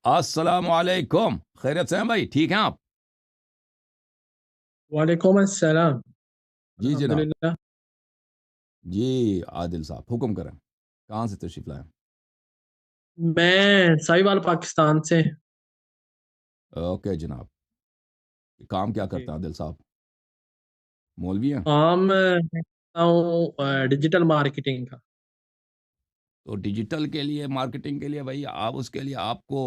अस्सलाम वालेकुम, खैरियत से हैं भाई? ठीक हैं आप? वालेकुम अस्सलाम। जी जनाब। अल्हम्दुलिल्लाह। जी आदिल साहब हुक्म करें, कहाँ से तशरीफ लाएं? मैं साहिवाल पाकिस्तान से। ओके जनाब। काम क्या जी। करते हैं आदिल साहब? मौलवी हैं? काम करता हूँ डिजिटल मार्केटिंग का। तो डिजिटल के लिए, मार्केटिंग के लिए भाई आप उसके लिए आपको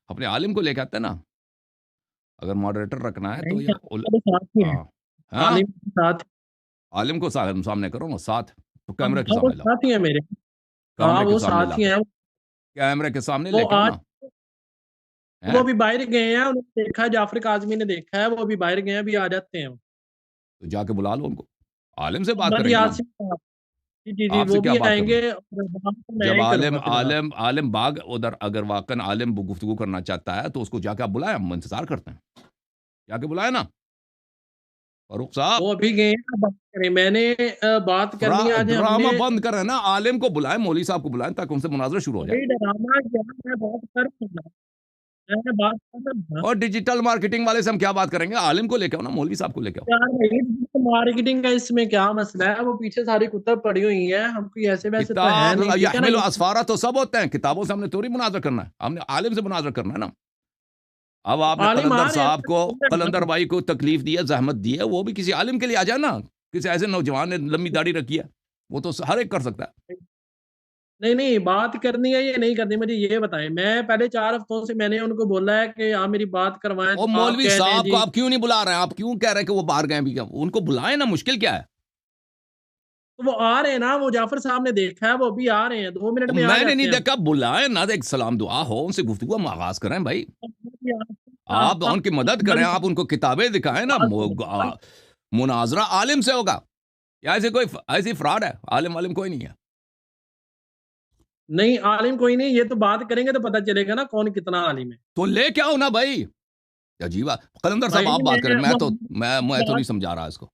अपने आलिम को लेके आते हैं ना। अगर मॉडरेटर रखना है तो नहीं, ये हमारे साथ ही है। हाँ हाँ, आलिम के साथ। आलिम को सामने करो ना, साथ तो हाँ, कैमरे के वो सामने लाओ। साथ ही है मेरे। हाँ, कैमरे के वो सामने साथ ही लाके, हैं। कैमरे के सामने वो लेके आओ आज ना। वो हैं? अभी बाहर गए हैं, उन्होंने देखा है, जाफर काजमी ने देखा है, वो अभी बाहर गए हैं, अभी आ जाते हैं वो। तो जाके बुला लो उनको, आलिम से बात मोहम्मद करेंगे ना। यासिन साहब। जी जी जी, आपसे वो क्या भी बात करना? आएंगे और वहाँ पे मैं जब ही आलिम करूंगा फिलहाल। आलिम आलिम बाग उधर अगर वाकन आलिम गुफ्तगू करना चाहता है तो उसको जाके आप बुलाएं, हम इंतजार करते हैं। जाके बुलाए ना फारूक साहब। वो अभी गए हैं, बात करें मैंने। बात करनी है आज ड्रामा हमने। बंद करें ना, आलिम को बुलाएं, मौलवी साहब को बुलाएं ताकि उनसे मुनाजरा शुरू हो जाए। अभी डराना क्या, मैं बात कर रहा हूँ। मैं बात कर रहा था। और डिजिटल मार्केटिंग वाले से हम क्या बात करेंगे? आलिम को लेके आओ ना, मौलवी साहब को लेके आओ। यार भाई, मार्केटिंग का इसमें क्या मसला है? वो पीछे सारी कुत्ता पड़ी हुई है, हम कोई ऐसे वैसे तो है किताब नहीं, ठीक है ना यहमिल ये। असफारा तो सब होते हैं, किताबों से हमने थोड़ी मुनाजरा करना है, हमने आलिम से मुनाजरा करना है ना। अब आपने आलिम आ कलंदर रहे साहब को, कलंदर हैं। भाई को तकलीफ दी है, जहमत दी है, वो भी किसी आलिम के लिए आ जाए ना। किसी ऐसे नौजवान ने लंबी दाढ़ी रखी है, वो तो हर एक कर सकता है। नहीं नहीं, बात करनी है ये नहीं करनी, मुझे ये बताएं। मैं पहले 4 हफ्तों से मैंने उनको बोला है कि आप मेरी बात करवाएं, और तो आप मौलवी कह रहे हैं साहब को जी। आप क्यों नहीं बुला रहे हैं? आप क्यों कह रहे हैं कि वो बाहर गए? भी क्या उनको बुलाएं ना, मुश्किल क्या है? तो वो आ रहे हैं ना, वो जाफर साहब ने देखा है, वो भी आ रहे हैं, 2 मिनट और में आ मैंने नहीं जाते हैं। देखा, बुलाएं ना, एक सलाम दुआ हो, उनसे गुफ्तगू हम आगाज करें भाई। आप उनकी मदद करें, आप उनको किताबें दिखाएं ना। मुनाजरा आलिम से होगा या ऐसे कोई ऐसी फ्रॉड है? आलिम वालिम कोई नहीं है। नहीं, आलिम कोई नहीं, ये तो बात करेंगे तो पता चलेगा ना कौन कितना आलिम है। तो ले क्या हो ना भाई। अजीब बात। कलंदर साहब भाई आप बात करें, मैं तो नहीं बात समझा रहा इसको।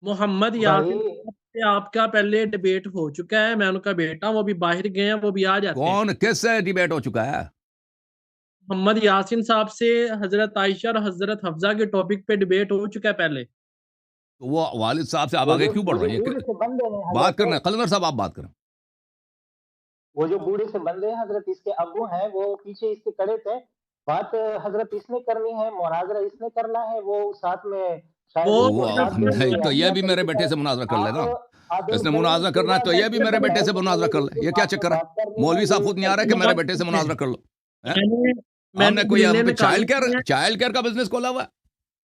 मोहम्मद भाई यासिन साहब से आपका पहले डिबेट हो चुका है, मैं उनका बेटा हूं, वो भी बाहर गए हैं, वो भी आ जाते हैं। कौन किससे डिबेट हो चुका है? मोहम्मद यासिन साहब से हजरत आयशा और हजरत हफ्जा के टॉपिक पे डिबेट हो चुका है पहले। तो वो वालिद साहब से आप वो आगे जो क्यों बढ़ वो जो रहे हैं? बूढ़े से बंदे हैं बात हजरत, करना है कलंदर साहब, आप बात करें। वो जो बूढ़े से बंदे हैं हजरत, इसके अब्बू हैं, वो पीछे इसके खड़े थे। बात हजरत इसने करनी है, मुनाजरा इसने करना है, वो साथ में शायद वो इसको साथ देने नहीं के लिए तो ये हथियार भी मेरे तरीके बेटे है। से मुनाजरा कर आप लेना। आदिल इसने भाई मुनाजरा करना है तो सुबह ये भी मेरे बेटे से मुनाजरा कर ले। जिस ये क्या बात पे चक्कर है? बात करनी है मौलवी साहब ये खुद नहीं आ रहा है कि करनी मेरे है। बेटे से मुनाजरा कर लो। हैं? मैंने हमने मैंने कोई दलीलें हम कोई निकाली हैं। चाइल्ड केयर का बिजनेस खोला हुआ है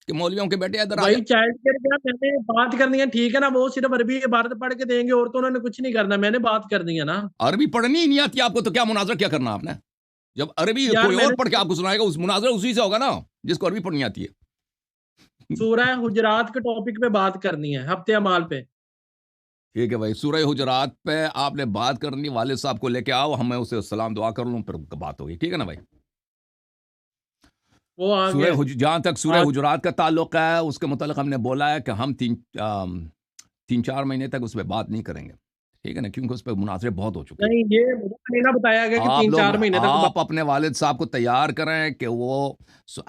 कि मौलवियों के बेटे इधर आ भाई जाए? चाइल्ड केयर क्या, मैंने बात करनी है, ठीक है ना? वो सिर्फ अरबी इबारत पढ़ के देंगे और तो उन्होंने कुछ नहीं करना, मैंने बात करनी है ना। अरबी पढ़नी ही नहीं आती आपको तो क्या मुनाजरा क्या करना आपने? जब अरबी यार कोई और मैंने पढ़ के आपको सुनाएगा, उस मुनाजरा उसी से होगा ना जिसको अरबी पढ़नी आती है। सूरह हुजरात के टॉपिक पे बात करनी है, हफ्ते अमाल पे। ठीक है भाई, सूरह हुजरात पे आपने बात करनी, वालिद साहब को लेके आओ, हमें उसे सलाम दुआ कर लूं, फिर बात होगी, ठीक है ना भाई? वो आ गए। जहां तक सूरह आ, हुजरात का ताल्लुक है, उसके मुतालिक हमने बोला है कि हम 3-4 महीने तक उस पर बात नहीं करेंगे, ठीक है ना, क्योंकि उस पर मुनाजरे बहुत हो चुके हैं। नहीं, ये मुझे नहीं ना बताया गया कि आप तीन लोग चार महीने तक बात। आप अपने वालिद साहब को तैयार करें कि वो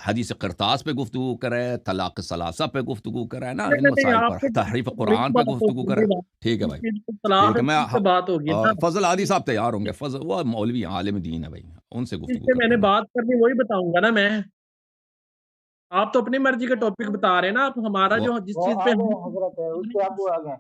हदीस करतास पे गुफ्तगू करें, तलाक सलासा पे गुफ्तगू करें ना, इन नहीं नहीं, मसाइल पर, आपके तहरीफ वही कुरान पे बात गुफ्तगू होगी, करें। वही बात। ठीक है इस भाई, चीज पे तलाक ठीक है। इस पे बात होगी ना। फजल आदि साहब तैयार होंगे, फजल वो मौलवी हैं, आलिम दीन है भाई, उनसे गुफ्तगू जिससे करते मैंने हैं भाई। बात करनी वही बताऊंगा ना मैं। आप तो अपनी मर्जी का टॉपिक बता रहे हैं ना, आप हमारा वो जो जिस वो चीज आ पे गए हम। हजरत, उसके अब्बू आ गए।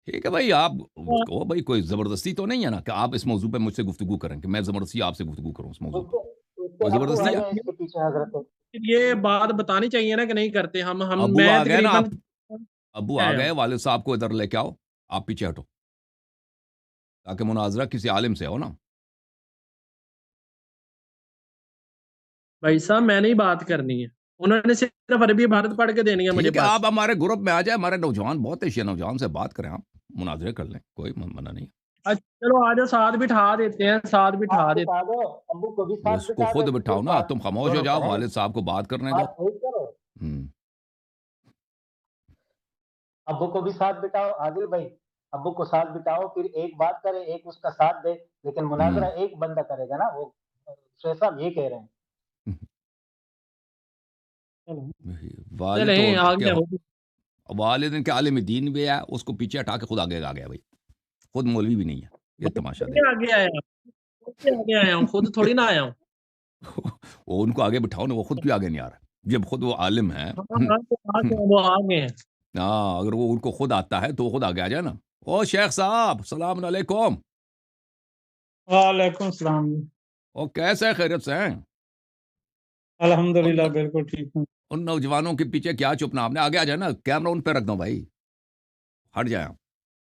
ठीक है भाई, आप वो भाई कोई ज़बरदस्ती तो नहीं है ना कि आप इस मौजू पे मुझसे गुफ्तगू करें कि मैं ज़बरदस्ती आपसे गुफ्तगू करूं इस मौजू पे? उसके उसके कोई अब्बू आ ज़बरदस्ती है? गए इसके पीछे हजरत। ये बात बतानी चाहिए ना कि नहीं करते हम अबू मैं आ गए ना तकरीबन। आप, अबू आ है गए, वालिद साहब को इधर लेके आओ, आप पीछे हटो ताकि मुनाजरा किसी आलिम से हो ना। भाई साहब, मैंने ही बात करनी है, उन्होंने सिर्फ अरबी भारत पढ़ के देनी है मुझे ठीक है, बस। आप हमारे ग्रुप में आ जाए, हमारे नौजवान बहुत एशिया नौजवान से बात करें, आप मुनाजरे कर लें, कोई मना नहीं। अच्छा चलो आ जाओ, साथ बिठा देते हैं, साथ बिठा साथ देते बिठा दो, अब्बू को भी साथ उसको बिठा दो, खुद फिर बिठाओ ना, बात तुम खामोश हो दोनों जाओ, करें। वालिद साहब को बात करने दो। बात ठीक करो, हम्म। अब्बू को भी साथ बिठाओ आदिल भाई। अब्बू को साथ बिठाओ, फिर एक बात करे, एक उसका साथ दे, लेकिन मुनाजरा हम्म। एक बंदा करेगा ना वो। शेख साहब ये कह रहे हैं। वालिद चलें तो आ क्या गया वो भी। वालिद के आलिम दीन भी है, उसको पीछे हटा के खुद आगे आ गया भाई, खुद मौलवी भी नहीं है। ये तमाशा मैं देख आगे आया खुद से आगे आया हूँ, खुद थोड़ी ना आया हूँ। वो उनको आगे बिठाओ ना, वो खुद क्यों आगे नहीं आ रहा, जब खुद वो आलिम है। हाँ हाँ तो वो आगे हैं। हाँ, अगर वो उनको खुद आता है तो वो खुद आगे आ जाए ना। ओ शेख साहब सलाम अलैकुम। वालेकुम सलाम। ओ कैसे हैं, खैरियत से हैं? अल्हम्दुलिल्लाह उन बिल्कुल ठीक हूँ। उन नौजवानों के पीछे क्या चुपना आपने, आगे आ जाए ना, कैमरा उन पे रख दो भाई, हट जाए आप।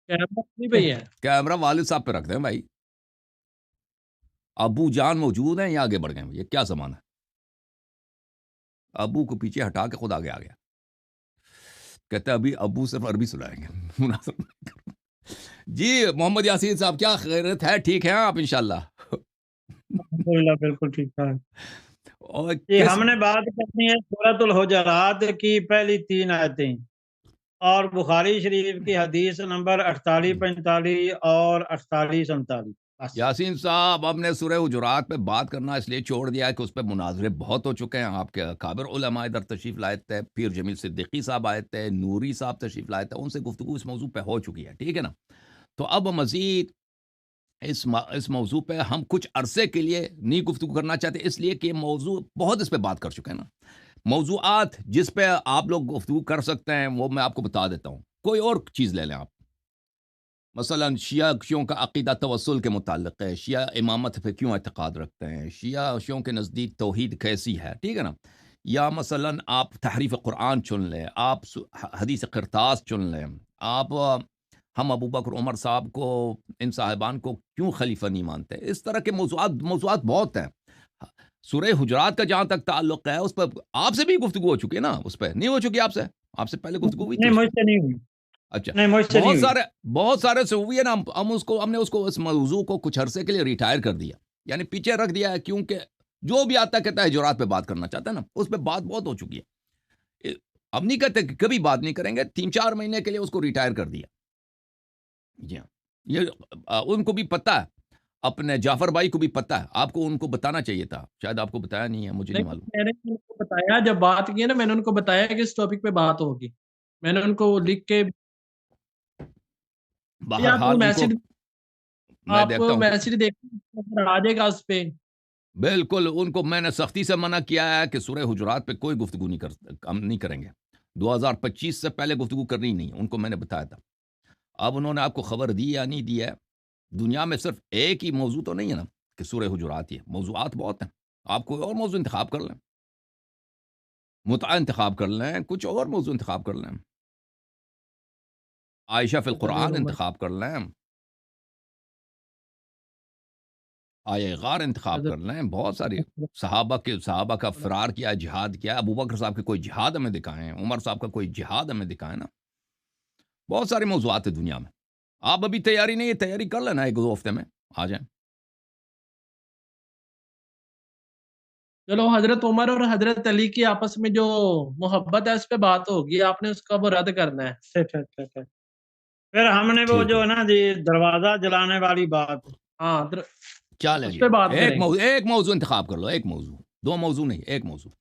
कैमरा नहीं भैया है। कैमरा वालिद साहब पे रख दें भाई। अबू जान मौजूद हैं या आगे बढ़ गए, ये क्या जमाना है। अबू को पीछे हटा के खुद आगे आ गया, कहते हैं अभी अबू सिर्फ अरबी सुनाएंगे मुनासिब नहीं करूं। जी मोहम्मद यासीन साहब, क्या खैरियत है, ठीक है आप इंशाल्लाह? अल्हम्दुलिल्लाह बिल्कुल ठीक ठाक। और ये किस हमने बात करनी है सूरतुल हुजरात की पहली 3 आयतें और बुखारी शरीफ की हदीस नंबर 48, 45 और 48, 39। बस। यासीन साहब, हमने सूरह हुजुरात पे बात करना इसलिए छोड़ दिया है कि उस पर मुनाजरे बहुत हो चुके हैं। आपके काबिर उलमा इधर तशरीफ लाए थे, पीर जमील सिद्दीकी साहब आए थे, नूरी साहब तशरीफ लाए थे, उनसे गुफ्तगू इस मौजू पे हो चुकी है, ठीक है ना। तो अब मजीद इस मौजू पे हम कुछ अरसे के लिए नहीं गुफ्तगू करना चाहते, इसलिए कि मौजू बहुत इस पे बात कर चुके हैं ना। मौजूआत जिस पे आप लोग गुफ्तगू कर सकते हैं वो मैं आपको बता देता हूँ। कोई और चीज़ ले लें आप, मसलन शियों का अकीदा तवस्सुल के मुताल्लिक है, शिया इमामत पे क्यों एतक़ाद रखते हैं, शियों के नज़दीक तौहीद कैसी है, ठीक है ना। या मसलन आप तहरीफ कुरान चुन लें, आप हदीस क़िरतास चुन लें, आप हम अबू बकर उमर साहब को, इन साहिबान को क्यों खलीफा नहीं मानते। इस तरह के मौज़ूआत बहुत हैं। सूरह हुजरात का जहाँ तक ताल्लुक़ है, उस पर आपसे भी गुफ्तगू हो चुकी है ना, उस पर नहीं हो चुकी आपसे, आपसे पहले गुफ्तगू हुई थी नहीं उस पर? मुझसे नहीं हुई। अच्छा, नहीं मुझसे नहीं हुई। बहुत सारे से हुई है ना। हमने उसको इस मौजू को कुछ अरसे के लिए रिटायर कर दिया, यानी पीछे रख दिया है, क्योंकि जो भी आता कहता है जुरात पे बात करना चाहता है ना, उस पे बात बहुत हो चुकी है। अब नहीं कहते कि कभी बात नहीं करेंगे, 3-4 महीने के लिए उसको रिटायर कर दिया। जी हाँ, ये उनको भी पता है, अपने जाफर भाई को भी पता है, आपको उनको बताना चाहिए था, शायद आपको बताया नहीं है, मुझे नहीं मालूम। मैंने उनको बताया, जब बात की है ना, मैंने उनको बताया कि इस टॉपिक पे बात होगी, मैंने उनको लिख के। आप बहरहाल उनको मैं देखता हूँ मैसेज देखो आ जाएगा उस पे। बिल्कुल, उनको मैंने सख्ती से मना किया है कि सूरह हुजुरात पे कोई गुफ्तगू हम नहीं करेंगे, 2025 से पहले गुफ्तगू करनी ही नहीं, उनको मैंने बताया था। अब उन्होंने आपको खबर दी या नहीं दी है, दुनिया में सिर्फ एक ही मौजू तो नहीं है ना कि सूरह हुजुरात ही है, मौजूआत बहुत हैं। आप कोई और मौजू इंतखाब कर लें, मुतआ इंतखाब कर लें, कुछ और मौजू इंतखाब कर लें, आयशा फिल कुरान इंतखाब कर लें, आये गार इंतखाब कर लें, बहुत सारी सहाबा का फरार किया, जिहाद किया। अबू बकर साहब के कोई जिहाद हमें दिखाएं, उमर साहब का कोई जिहाद हमें दिखाएं ना। बहुत सारे मौजूआत है दुनिया में। आप अभी तैयारी नहीं है, तैयारी कर लेना, 1-2 हफ्ते में आ जाए। चलो, हजरत उमर और हजरत अली की आपस में जो मोहब्बत है उस पे बात होगी, आपने उसका वो रद्द करना है। ठीक। फिर हमने वो ठीक जो है, है ना जी दरवाजा जलाने वाली बात। हाँ चलें उस जी, पे बात करेंगे। एक मौजू इंतखाब कर लो, एक मौजू, 2 मौजू नहीं, एक मौजू।